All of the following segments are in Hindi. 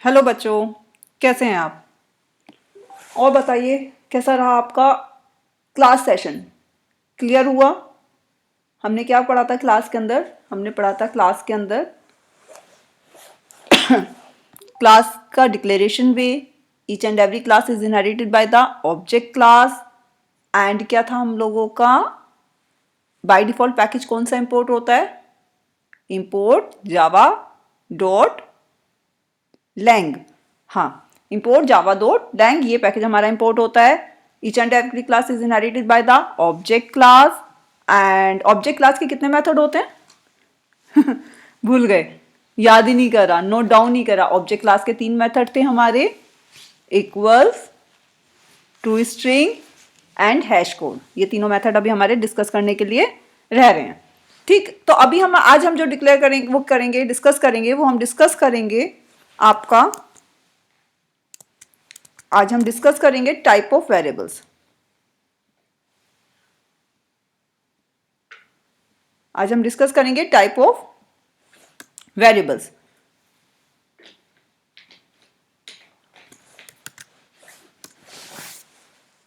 हेलो बच्चों, कैसे हैं आप? और बताइए, कैसा रहा आपका क्लास सेशन? क्लियर हुआ? हमने क्या पढ़ा था क्लास के अंदर? हमने पढ़ा था क्लास के अंदर क्लास का declaration way. Each and every class is inherited by the object class. And क्या था हम लोगों का? बाय डिफॉल्ट पैकेज कौन सा इंपोर्ट होता है? Import Java dot lang. हाँ, इंपोर्ट जावा डॉट लैंग, ये पैकेज हमारा इंपोर्ट होता है। Each and every class is inherited by the object class. And object class के कितने मेथड होते हैं? भूल गए, याद ही नहीं करा, नोट डाउन नहीं करा। ऑब्जेक्ट क्लास के 3 मेथड थे हमारे, equals, to string and hash code. ये तीनों मेथड अभी हमारे डिस्कस करने के लिए रह रहे हैं। ठीक, तो अभी हम आज जो डिक्लेयर करेंगे वो करेंगे, डिस्कस करेंगे, वो हम डिस्कस करेंगे आपका, आज हम डिस्कस करेंगे टाइप ऑफ वेरिएबल्स। आज हम डिस्कस करेंगे टाइप ऑफ वेरिएबल्स।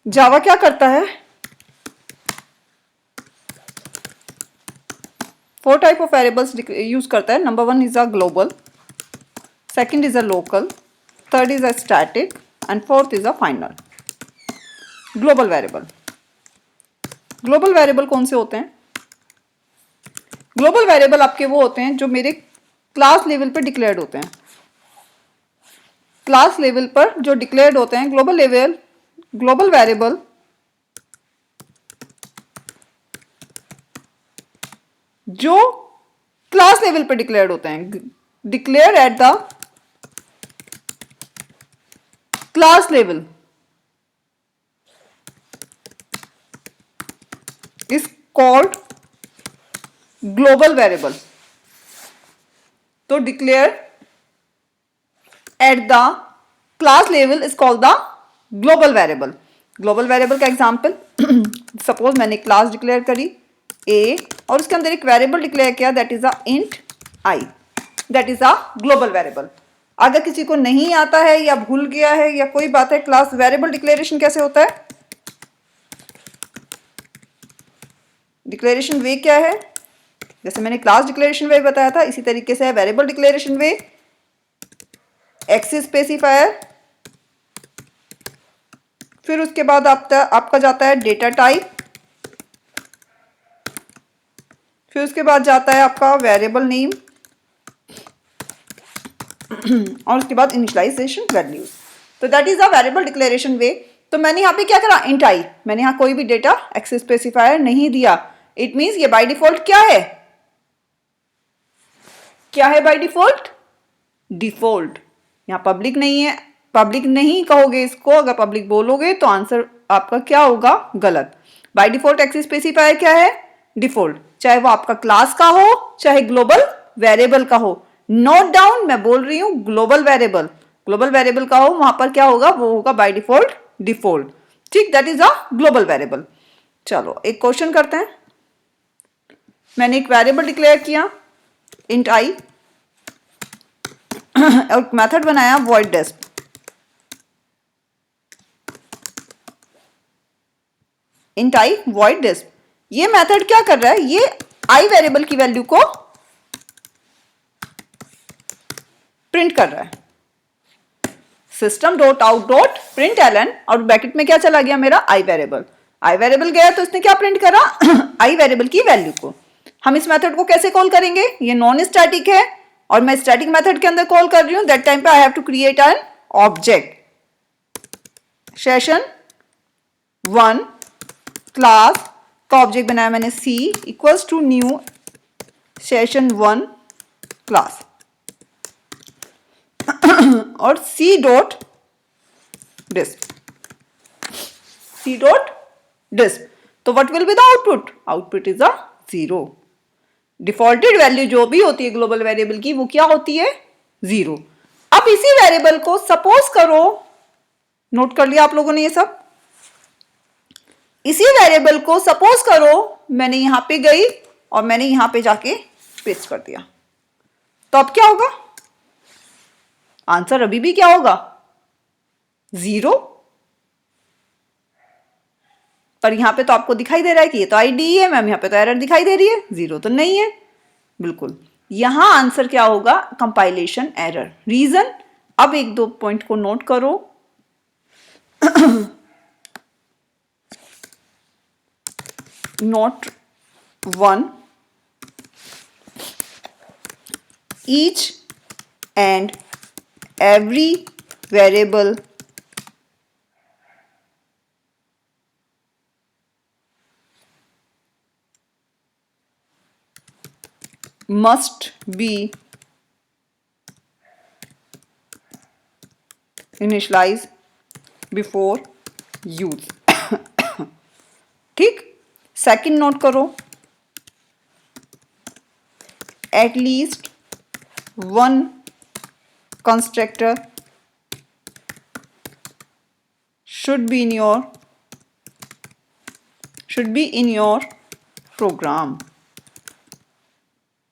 जावा क्या करता है? 4 टाइप ऑफ वेरिएबल्स यूज करता है। Number 1 is a global, second is a local, third is a static and fourth is a final. Global variable, global variable कौन से होते हैं? ग्लोबल वेरिएबल आपके वो होते हैं जो मेरे क्लास लेवल पर डिक्लेयर्ड होते हैं। क्लास लेवल पर जो डिक्लेयर्ड होते हैं ग्लोबल लेवल, ग्लोबल वेरिएबल जो क्लास लेवल पर डिक्लेयर्ड होते हैं, declare at the class level is called global variable. तो declare at the class level is called the global variable. Global variable का एग्जांपल, सपोज मैंने क्लास डिक्लेयर करी ए और उसके अंदर एक वेरिएबल डिक्लेयर किया, that is a int i, that is a global variable. अगर किसी को नहीं आता है या भूल गया है या कोई बात है, क्लास वेरिएबल डिक्लेरेशन कैसे होता है? डिक्लेरेशन वे क्या है? जैसे मैंने क्लास डिक्लेरेशन वे बताया था, इसी तरीके से है वेरिएबल डिक्लेरेशन वे। एक्सेस स्पेसिफायर, फिर उसके बाद आपका जाता है डेटा टाइप, फिर उसके बाद जाता है आपका वेरिएबल नेम और उसके बाद इनिशियलाइजेशन वैल्यूज। तो that is a variable declaration way. तो मैंने यहाँ पे क्या करा? इंट आई, मैंने यहाँ कोई भी डेटा एक्सेस स्पेसिफायर नहीं दिया। इट मींस ये बाय डिफॉल्ट क्या है? क्या है बाय डिफॉल्ट? डिफॉल्ट। यहाँ पब्लिक नहीं है, पब्लिक नहीं कहोगे इसको, अगर पब्लिक बोलोगे तो आंसर आपका क्या होगा? गलत। बाय डिफॉल्ट एक्सेस स्पेसिफायर क्या है? डिफॉल्ट, चाहे वो आपका क्लास का हो चाहे ग्लोबल वेरिएबल का हो। नोट डाउन, मैं बोल रही हूं ग्लोबल वेरिएबल, ग्लोबल वेरिएबल का हो वहां पर क्या होगा? वो होगा बाय डिफॉल्ट डिफॉल्ट। ठीक, that is a global variable. चलो एक क्वेश्चन करते हैं। मैंने एक वेरिएबल डिक्लेयर किया इंट आई और मेथड बनाया void desp। Int I void desp, ये मेथड क्या कर रहा है? ये आई वेरिएबल की वैल्यू को प्रिंट कर रहा है। System dot out dot println, और ब्रैकेट में क्या चला गया मेरा? I variable. आई वेरिएबल गया तो इसने क्या प्रिंट करा? आई वेरिएबल की वैल्यू को। हम इस मेथड को कैसे कॉल करेंगे? ये नॉन स्टैटिक है और मैं स्टैटिक मेथड के अंदर कॉल कर रही हूं। दैट टाइम पे I have to create an object, session 1 class का ऑब्जेक्ट बनाया मैंने C equals to new session 1 class और C dot disp, C dot disp. तो what will be the output? Output is a 0। Defaulted value जो भी होती है ग्लोबल वेरिएबल की वो क्या होती है? 0। अब इसी वेरिएबल को सपोज करो, नोट कर लिया आप लोगों ने ये सब? इसी वेरिएबल को सपोज करो मैंने यहां पे गई और मैंने यहां पे जाके पेस्ट कर दिया, तो अब क्या होगा? आंसर अभी भी क्या होगा, 0। पर यहां पे तो आपको दिखाई दे रहा है कि ये तो आईडी है मैम, यहां पे तो एरर दिखाई दे रही है, 0 तो नहीं है। बिल्कुल, यहां आंसर क्या होगा, कंपाइलेशन एरर। रीजन, अब एक दो पॉइंट को नोट करो। Note 1, each and every variable must be initialized before use। ठीक, सेकंड नोट करो, at least one constructor should be in your program।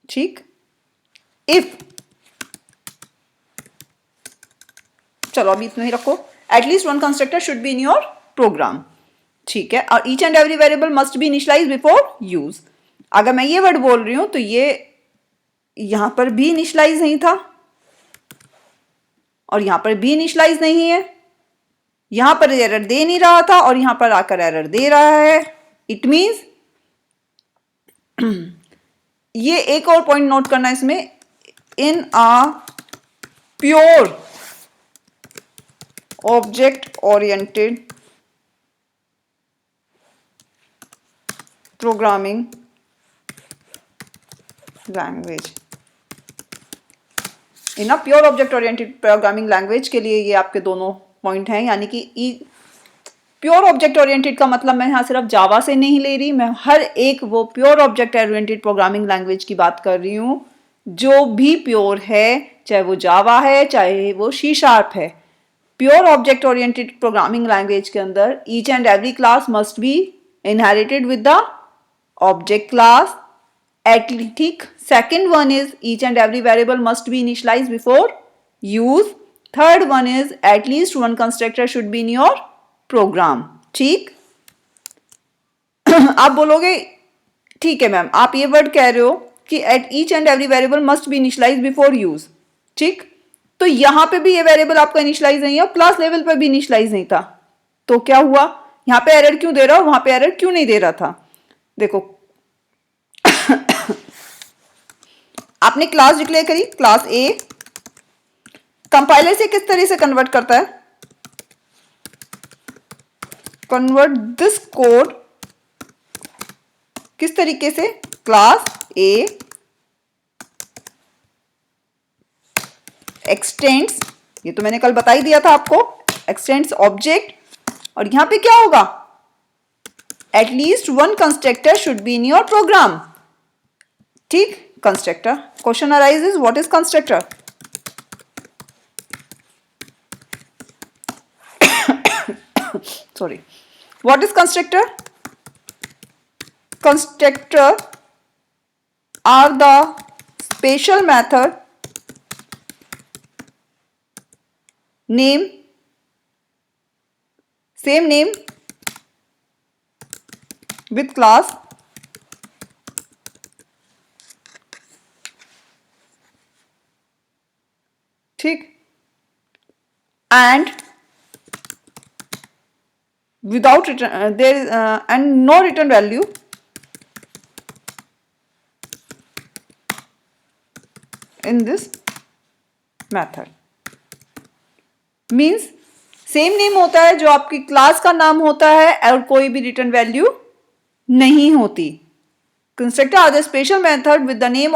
ठीक, if, चलो अभी इतना ही रखो, at least one constructor should be in your program. ठीक है, और each and every variable must be initialise before use. अगर मैं ये वर्ड बोल रही हूं तो ये यहां पर भी इनिशियलाइज नहीं था और यहां पर भी इनिशियलाइज नहीं है, यहां पर एरर दे नहीं रहा था और यहां पर आकर एरर दे रहा है। इट मींस ये एक और पॉइंट नोट करना इसमें, in a pure object oriented programming language, in a pure object oriented programming language के लिए ये आपके दोनों पॉइंट हैं। यानी कि प्योर ऑब्जेक्ट ओरिएंटेड का मतलब मैं यहाँ सिर्फ जावा से नहीं ले रही, मैं हर एक वो pure object oriented programming language की बात कर रही हूँ जो भी प्योर है, चाहे वो जावा है चाहे वो सी शार्प है। Pure object oriented programming language के अंदर each and every class must be inherited with the object class ठीक। Second one is each and every variable must be initialise before use. Third one is at least one constructor should be in your program. ठीक, आप बोलोगे ठीक है मैम, आप ये वर्ड कह रहे हो कि at each and every variable must be initialise before use. ठीक, तो यहां पे भी ये वेरिएबल आपका इनिशियलाइज नहीं है और क्लास लेवल पर भी इनिशियलाइज नहीं था, तो क्या हुआ, यहां पे एरर क्यों दे रहा हो, वहां पे एरर क्यों नहीं दे रहा था। देखो आपने क्लास डिक्लेयर करी, क्लास ए, कंपाइलर से किस तरह से कन्वर्ट करता है, कन्वर्ट दिस कोड किस तरीके से, क्लास ए एक्सटेंड्स, ये तो मैंने कल बता ही दिया था आपको, एक्सटेंड्स ऑब्जेक्ट, और यहां पे क्या होगा, at least one constructor should be in your program. ठीक, constructor, question arises what is constructor. sorry, what is constructor? Constructor are the special method name, same name with class ठीक, and without return there is and no return value in this method। Means same name होता है जो आपकी क्लास का नाम होता है और कोई भी रिटर्न वैल्यू नहीं होती। Constructor are the special method with the name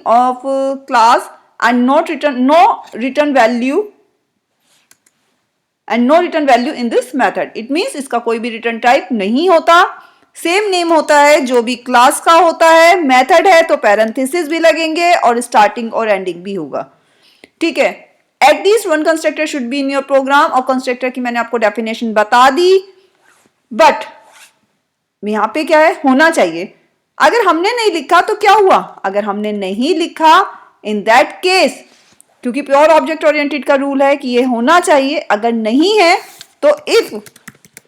of class and no return value and no return value in this method. It means इसका कोई भी रिटर्न टाइप नहीं होता, सेम नेम होता है जो भी क्लास का होता है। मेथड है तो पैरेंथेसिस भी लगेंगे और स्टार्टिंग और एंडिंग भी होगा। ठीक है, at least one constructor should be in your program, और कंस्ट्रक्टर की मैंने आपको डेफिनेशन बता दी, बट यहां पे क्या है, होना चाहिए। अगर हमने नहीं लिखा तो क्या हुआ, अगर हमने नहीं लिखा इन दैट केस, क्योंकि प्योर ऑब्जेक्ट ओरिएंटेड का रूल है कि ये होना चाहिए, अगर नहीं है तो if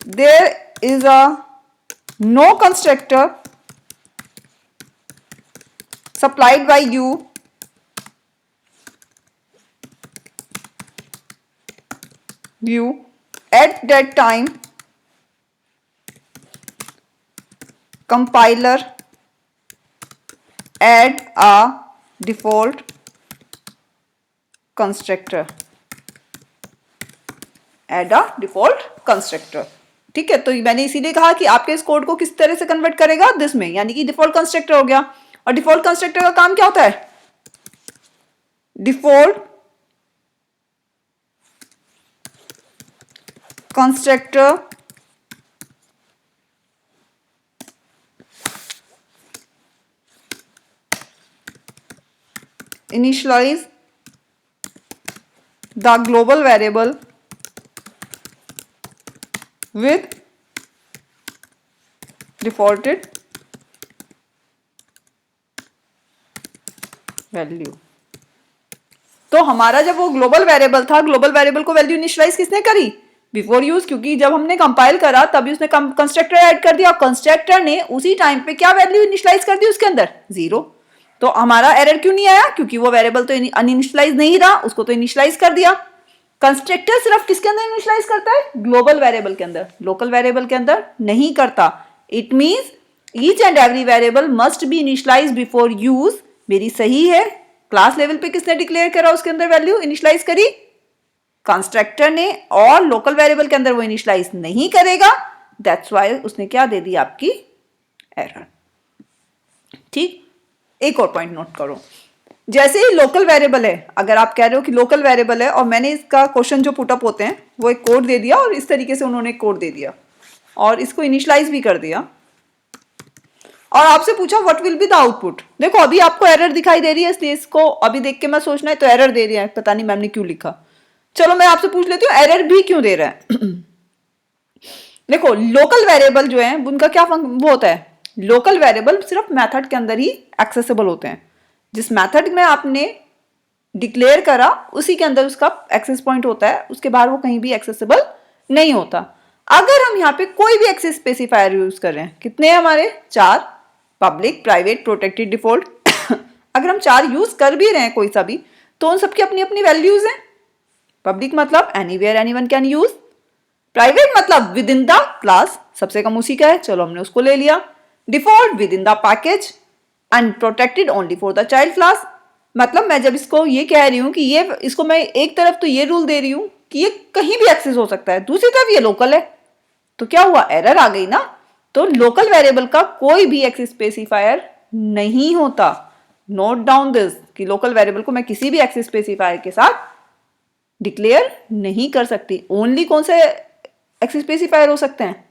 there is a no constructor supplied by you at that time, compiler add a default constructor, add a default constructor। ठीक है, तो मैंने इसीलिए कहा कि आपके इस कोड को किस तरह से कन्वर्ट करेगा दिस में, यानी कि डिफॉल्ट कंस्ट्रक्टर हो गया। और डिफॉल्ट कंस्ट्रक्टर का काम क्या होता है? Default constructor initialize the global variable with defaulted value. तो हमारा जब वो ग्लोबल वेरिएबल था, ग्लोबल वेरिएबल को वैल्यू इनिशियलाइज किसने करी? बिफोर यूज, क्योंकि जब हमने कंपाइल करा तभी उसने कंस्ट्रक्टर ऐड कर दिया, और कंस्ट्रक्टर ने उसी टाइम पे क्या वैल्यू इनिशियलाइज कर दी उसके अंदर? 0। तो हमारा एरर क्यों नहीं आया? क्योंकि वो वेरिएबल तो अनइनिशियलाइज नहीं रहा, उसको तो इनिशियलाइज कर दिया। कंस्ट्रक्टर सिर्फ किसके अंदर इनिशियलाइज करता है? ग्लोबल वेरिएबल के अंदर, लोकल वेरिएबल के अंदर नहीं करता। It means each and every variable must be initialise before use. मेरी सही है। क्लास लेवल पे किसने डिक्लेयर करा उसके अंदर वैल्यू इनिशियलाइज करी? कंस्ट्रक्टर ने, और लोकल वेरिएबल के अंदर वो इनिशियलाइज नहीं करेगा, दैट्स व्हाई उसने क्या दे दी? आपकी एरर। ठीक, एक और पॉइंट नोट करो। जैसे ही लोकल वेरिएबल है, अगर आप कह रहे हो कि लोकल वेरिएबल है और मैंने इसका क्वेश्चन जो पुटअप होते हैं वो एक कोड दे दिया, और इस तरीके से उन्होंने एक कोड दे दिया और इसको इनिशियलाइज भी कर दिया, और आपसे पूछा what will be the output. देखो अभी आपको एरर दिखाई दे रही है, इसलिए इसको अभी देख के मैं सोचना है तो एरर दे रही है, पता नहीं मैम ने क्यों लिखा। चलो मैं आपसे पूछ लेती हूँ एरर भी क्यों दे रहा है। देखो लोकल वेरिएबल जो है उनका क्या वो होता है? लोकल वेरिएबल सिर्फ मेथड के अंदर ही एक्सेसिबल होते हैं। जिस मेथड में आपने डिक्लेयर करा उसी के अंदर उसका एक्सेस पॉइंट होता है, उसके बाहर वो कहीं भी एक्सेसिबल नहीं होता। अगर हम यहाँ पे कोई भी एक्सेस स्पेसिफायर यूज कर रहे हैं, कितने हैं हमारे? 4, पब्लिक, प्राइवेट, प्रोटेक्टेड, डिफॉल्ट। अगर हम 4 यूज कर भी रहे हैं कोई सा भी, तो उन सबकी अपनी अपनी वैल्यूज हैं। पब्लिक मतलब anywhere anyone can use, private मतलब विद इन द क्लास, सबसे कम उसी का है, चलो हमने उसको ले लिया। Default with in the package, and protected only for the child class. मतलब मैं जब इसको ये कह रही हूं कि ये, इसको मैं एक तरफ तो ये रूल दे रही हूं कि ये कहीं भी एक्सेस हो सकता है, दूसरी तरफ ये लोकल है, तो क्या हुआ? एरर आ गई ना। तो लोकल वेरिएबल का कोई भी एक्सेस स्पेसिफायर नहीं होता। नोट डाउन दिस कि लोकल वेरिएबल को मैं किसी भी एक्सेस स्पेसिफायर के साथ डिक्लेयर नहीं कर सकती। ओनली कौन से एक्सेस स्पेसिफायर हो सकते हैं?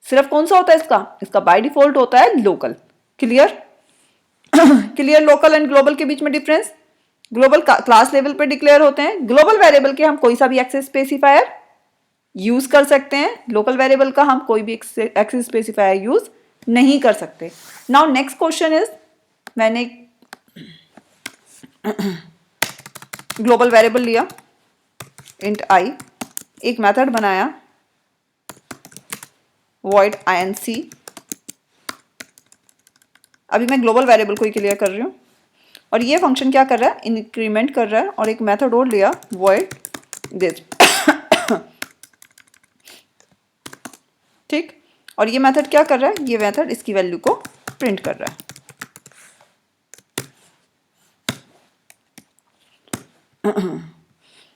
सिर्फ कौन सा होता है इसका? इसका बाय डिफॉल्ट होता है local. Clear? Clear local and global के बीच में डिफरेंस? ग्लोबल क्लास लेवल पे डिक्लेयर होते हैं, ग्लोबल वेरिएबल के हम कोई सा भी एक्सेस स्पेसिफायर यूज कर सकते हैं, लोकल वेरिएबल का हम कोई भी एक्सेस स्पेसिफायर यूज नहीं कर सकते। नाउ नेक्स्ट क्वेश्चन इज, मैंने ग्लोबल वेरिएबल लिया इंट आई, एक मेथड बनाया void inc। अभी मैं ग्लोबल वेरिएबल को ही क्लियर कर रही हूँ, और ये फंक्शन क्या कर रहा है? इंक्रीमेंट कर रहा है, और एक मेथड और लिया void this। ठीक, और ये मेथड क्या कर रहा है? ये मेथड इसकी वैल्यू को प्रिंट कर रहा है।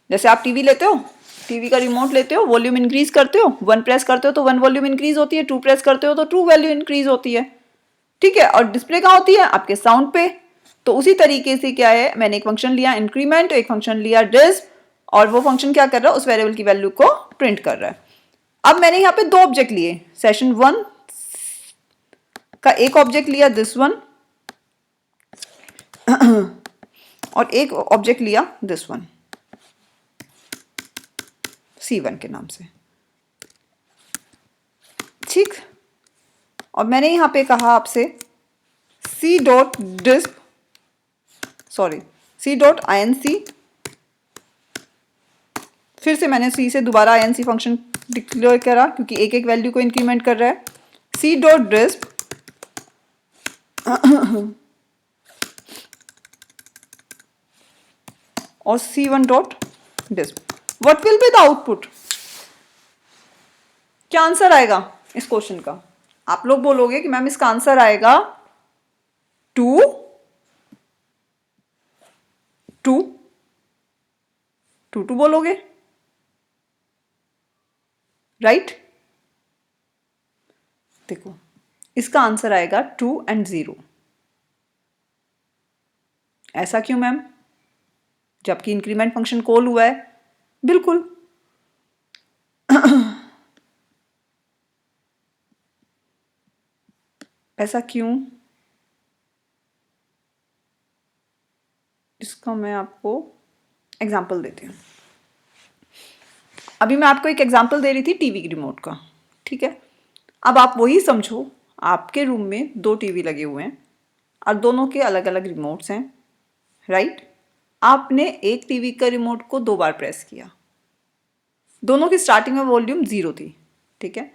जैसे आप टीवी लेते हो, टीवी का रिमोट लेते हो, वॉल्यूम इंक्रीज करते हो, 1 प्रेस करते हो तो 1 वॉल्यूम इंक्रीज होती है, 2 प्रेस करते हो तो 2 वैल्यू इंक्रीज होती है। ठीक है, और डिस्प्ले कहाँ होती है? आपके साउंड पे। तो उसी तरीके से क्या है, मैंने एक फंक्शन लिया इंक्रीमेंट, एक फंक्शन लिया डिस, और वो फंक्शन क्या कर रहा है? उस वेरिएबल की वैल्यू को प्रिंट कर रहा है। अब मैंने यहाँ पे 2 ऑब्जेक्ट लिए, सेशन 1 का एक ऑब्जेक्ट लिया दिस वन, और एक ऑब्जेक्ट लिया दिस वन C1 के नाम से। ठीक, और मैंने यहां पे कहा आपसे C.disk sorry C dot I N C, फिर से मैंने सी से दोबारा I N C function declare करा क्योंकि एक एक वैल्यू को इंक्रीमेंट कर रहा है। सी डॉट डिस्प और C1 dot disp. What will be the output? क्या आंसर आएगा इस क्वेश्चन का? आप लोग बोलोगे कि मैम इसका आंसर आएगा 2 2 2 2 बोलोगे, राइट? देखो इसका आंसर आएगा 2 and 0। ऐसा क्यों मैम, जबकि इंक्रीमेंट फंक्शन कॉल हुआ है? बिल्कुल ऐसा क्यों, इसका मैं आपको एग्जाम्पल देती हूँ। अभी मैं आपको एक एग्जाम्पल दे रही थी टीवी की रिमोट का, ठीक है? अब आप वही समझो, आपके रूम में 2 टीवी लगे हुए हैं और दोनों के अलग अलग रिमोट्स हैं, राइट? आपने एक टीवी का रिमोट को 2 बार प्रेस किया, दोनों की स्टार्टिंग में वॉल्यूम 0 थी, ठीक है?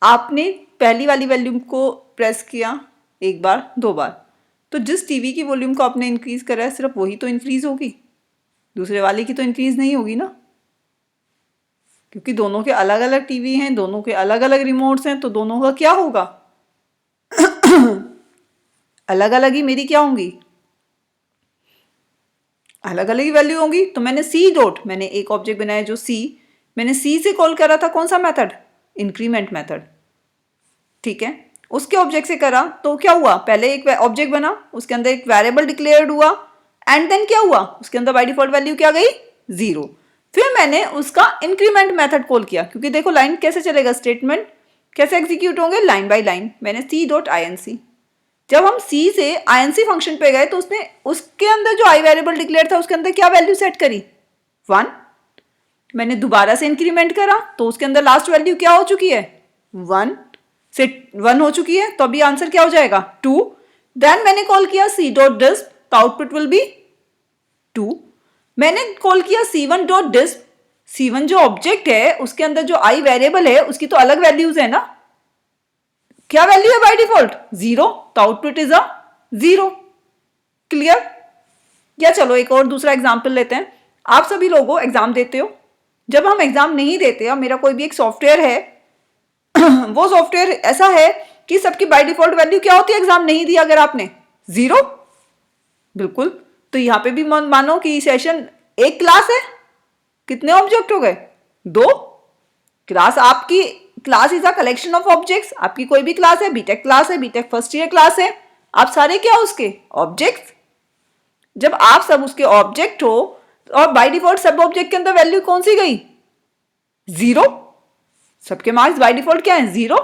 आपने पहली वाली वॉल्यूम को प्रेस किया 1 बार 2 बार, तो जिस टीवी की वॉल्यूम को आपने इंक्रीज करा है सिर्फ वही तो इंक्रीज होगी, दूसरे वाले की तो इंक्रीज नहीं होगी ना, क्योंकि दोनों के अलग अलग टीवी हैं, दोनों के अलग अलग रिमोट्स हैं, तो दोनों का क्या होगा? अलग अलग ही मेरी क्या होंगी? अलग अलग ही वैल्यू होंगी। तो मैंने सी डॉट, मैंने एक ऑब्जेक्ट बनाया जो सी, मैंने सी से कॉल करा था कौन सा मेथड? इंक्रीमेंट मेथड, ठीक है? उसके ऑब्जेक्ट से करा तो क्या हुआ? पहले एक ऑब्जेक्ट बना, उसके अंदर एक वेरिएबल डिक्लेयर्ड हुआ एंड देन क्या हुआ? उसके अंदर बाय डिफॉल्ट वैल्यू क्या गई? 0। फिर मैंने उसका इंक्रीमेंट मेथड कॉल किया, क्योंकि देखो लाइन कैसे चलेगा, स्टेटमेंट कैसे एग्जीक्यूट होंगे? Line by line. मैंने सी डॉट आई एन सी, जब हम सी से आई एन सी फंक्शन पे गए तो उसने उसके अंदर जो आई वेरिएबल डिक्लेयर था उसके अंदर क्या वैल्यू सेट करी? 1। मैंने दोबारा से इंक्रीमेंट करा तो उसके अंदर लास्ट वैल्यू क्या हो चुकी है? 1 से 1 हो चुकी है, तो अभी आंसर क्या हो जाएगा? 2। देन मैंने कॉल किया सी डॉट डिस्प, तो आउटपुट विल बी 2। मैंने कॉल किया C1 डॉट डिस्प, C1 जो ऑब्जेक्ट है उसके अंदर जो आई वेरिएबल है उसकी तो अलग वैल्यूज है ना, क्या वैल्यू है बाय डिफॉल्ट? 0, तो आउटपुट इज अ 0। क्लियर? या चलो एक और दूसरा एग्जांपल लेते हैं। आप सभी लोगों एग्जाम देते हो, जब हम एग्जाम नहीं देते, अब मेरा कोई भी एक सॉफ्टवेयर है वो सॉफ्टवेयर ऐसा है कि सबकी बाय डिफॉल्ट वैल्यू क्या होती है एग्जाम नहीं दिया अगर आपने? 0। बिल्कुल। तो यहां पे भी मानो कि सेशन एक क्लास है, कितने ऑब्जेक्ट हो गए? 2। क्लास आपकी, class is a collection of objects. आपकी कोई भी क्लास है, बीटेक क्लास है, बीटेक फर्स्ट ईयर क्लास है, आप सारे क्या उसके ऑब्जेक्ट्स। जब आप सब उसके ऑब्जेक्ट हो और बाय डिफॉल्ट सब ऑब्जेक्ट के अंदर वैल्यू कौन सी गई? 0। सबके मार्क्स बाय डिफॉल्ट क्या है? 0।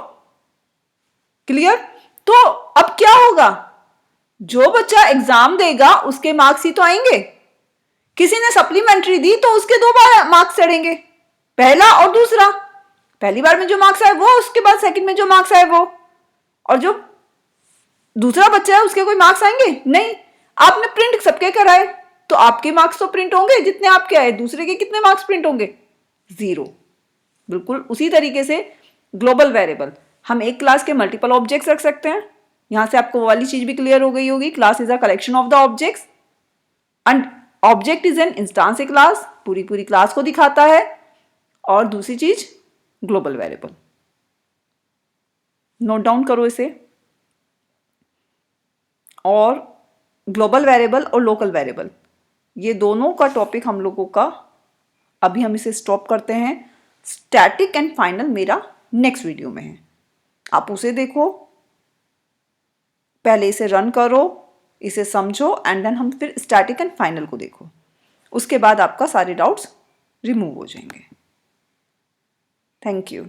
क्लियर? तो अब क्या होगा? जो बच्चा एग्जाम देगा उसके मार्क्स ही तो आएंगे। किसी ने सप्लीमेंट्री दी तो उसके 2 बार मार्क्स चढ़ेंगे, पहला और दूसरा। पहली बार में जो मार्क्स आए वो, उसके बाद सेकंड में जो मार्क्स आए वो, और जो दूसरा बच्चा है उसके कोई मार्क्स आएंगे नहीं। आपने प्रिंट सबके कराए तो आपके मार्क्स तो प्रिंट होंगे जितने आपके आए, दूसरे के कितने मार्क्स प्रिंट होंगे? 0। बिल्कुल उसी तरीके से ग्लोबल वेरिएबल, हम एक क्लास के मल्टीपल ऑब्जेक्ट्स रख सकते हैं। यहां से आपको वो वाली चीज भी क्लियर हो गई होगी, class is a collection of the objects and object is an instance A class, पूरी पूरी क्लास को दिखाता है। और दूसरी चीज ग्लोबल वेरिएबल, नोट डाउन करो इसे। और ग्लोबल वेरिएबल और लोकल वेरिएबल, ये दोनों का टॉपिक हम लोगों का अभी हम इसे स्टॉप करते हैं। स्टैटिक एंड फाइनल मेरा नेक्स्ट वीडियो में है, आप उसे देखो, पहले इसे रन करो, इसे समझो एंड देन हम फिर स्टैटिक एंड फाइनल को देखो। उसके बाद आपका सारे डाउट्स रिमूव हो जाएंगे। Thank you.